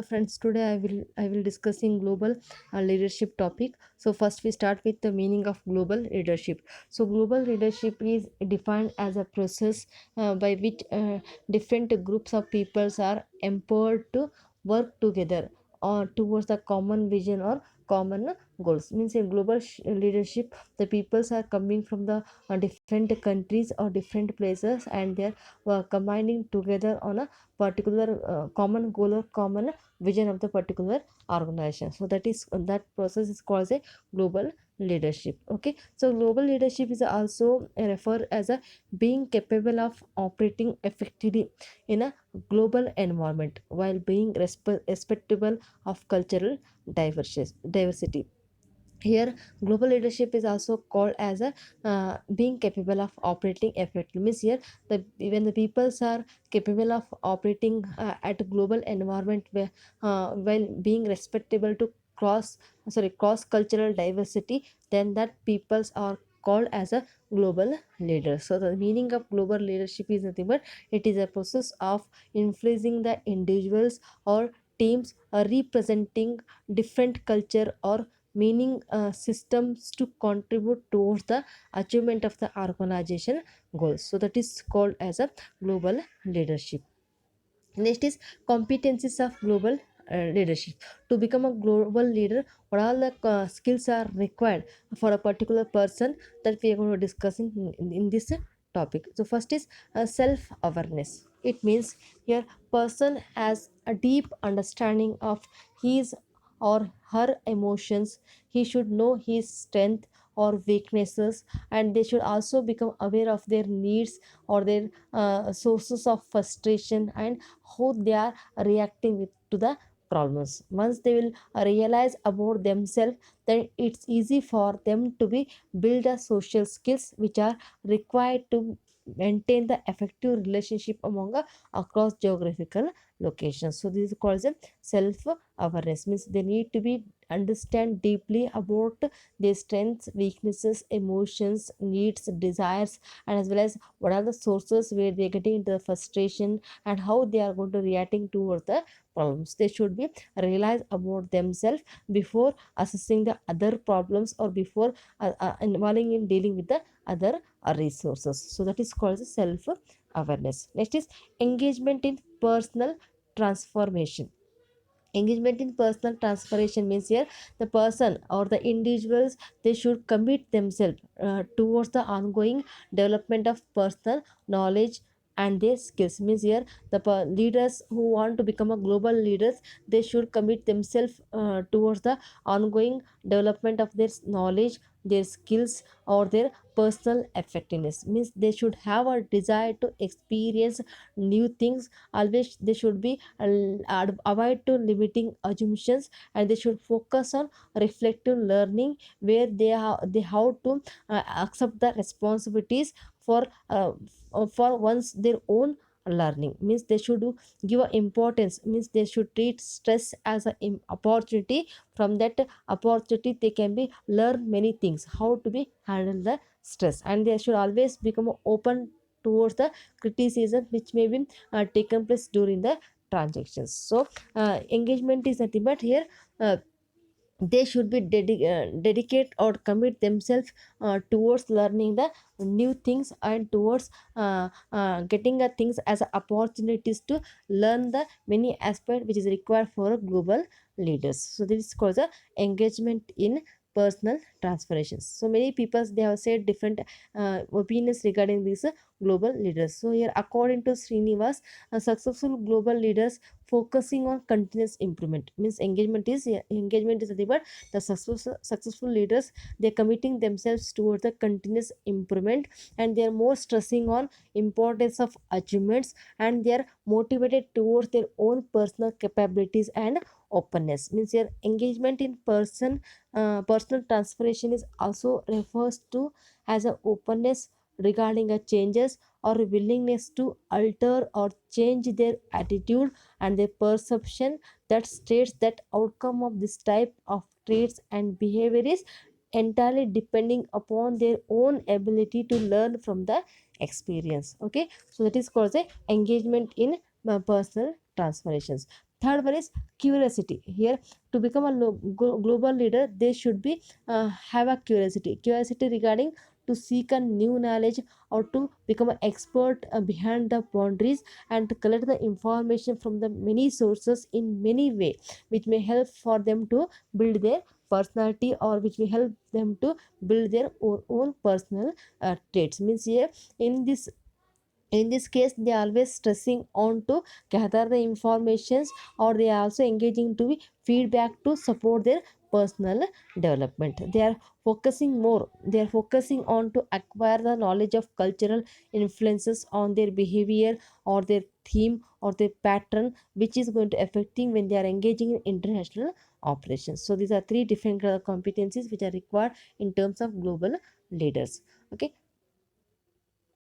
Friends, today I will discussing global leadership topic. So first we start with the meaning of global leadership. So global leadership is defined as a process by which different groups of peoples are empowered to work together or towards a common vision or common goals. Means in global leadership, the peoples are coming from the different countries or different places, and they're combining together on a particular common goal or common vision of the particular organization. So that process is called a global leadership. Okay, so global leadership is also referred as a being capable of operating effectively in a global environment while being respectable of cultural diversity. Here global leadership is also called as a being capable of operating effectively. Means here, when the peoples are capable of operating at a global environment where while being respectable to cross cultural diversity, then that peoples are called as a global leader. So the meaning of global leadership is nothing but it is a process of influencing the individuals or teams representing different culture or meaning systems to contribute towards the achievement of the organization goals. So that is called as a global leadership. Next is competencies of global leadership. To become a global leader, what all the skills are required for a particular person, that we are going to discuss in this topic. So first is self awareness. It means here person has a deep understanding of his or her emotions. He should know his strength or weaknesses, and they should also become aware of their needs or their sources of frustration and how they are reacting to the problems. Once they will realize about themselves, then it's easy for them to be build a social skills which are required to maintain the effective relationship among across geographical locations. So this is called as a self awareness. Means they need to be understand deeply about their strengths, weaknesses, emotions, needs, desires, and as well as what are the sources where they're getting into the frustration and how they are going to reacting towards the problems. They should be realize about themselves before assessing the other problems or before involving in dealing with the other resources. So that is called self awareness. Next is engagement in personal transformation. Engagement in personal transformation means here the person or the individuals, they should commit themselves towards the ongoing development of personal knowledge and their skills. Means here the leaders who want to become a global leaders, they should commit themselves towards the ongoing development of their knowledge, their skills, or their personal effectiveness. Means they should have a desire to experience new things. Always they should be avoid to limiting assumptions, and they should focus on reflective learning where they have to accept the responsibilities for for once their own learning. Means they should give a importance. Means they should treat stress as an opportunity. From that opportunity they can be learn many things how to be handle the stress, and they should always become open towards the criticism which may be taken place during the transactions. So engagement is nothing but here they should be dedicate or commit themselves towards learning the new things and towards getting things as opportunities to learn the many aspects which is required for global leaders. So this is called the engagement in personal transformations. So many people they have said different opinions regarding these global leaders. So here according to Srinivas, successful global leaders focusing on continuous improvement. Means engagement is nothing but the successful leaders, they're committing themselves towards the continuous improvement, and they're more stressing on importance of achievements, and they're motivated towards their own personal capabilities and openness. Means your engagement in personal transformation is also refers to as a openness regarding a changes or willingness to alter or change their attitude and their perception. That states that outcome of this type of traits and behavior is entirely depending upon their own ability to learn from the experience. Okay, so that is called the engagement in personal transformations. Third one is curiosity. Here, to become a global leader, they should be have a curiosity regarding to seek a new knowledge, or to become an expert behind the boundaries, and to collect the information from the many sources in many way, which may help for them to build their personality, or which will help them to build their own personal traits. Means here, in this case, they are always stressing on to gather the informations, or they are also engaging to be feedback to support their personal development. They are focusing on to acquire the knowledge of cultural influences on their behavior, or their theme, or their pattern, which is going to affecting when they are engaging in international operations. So these are three different competencies which are required in terms of global leaders. Okay,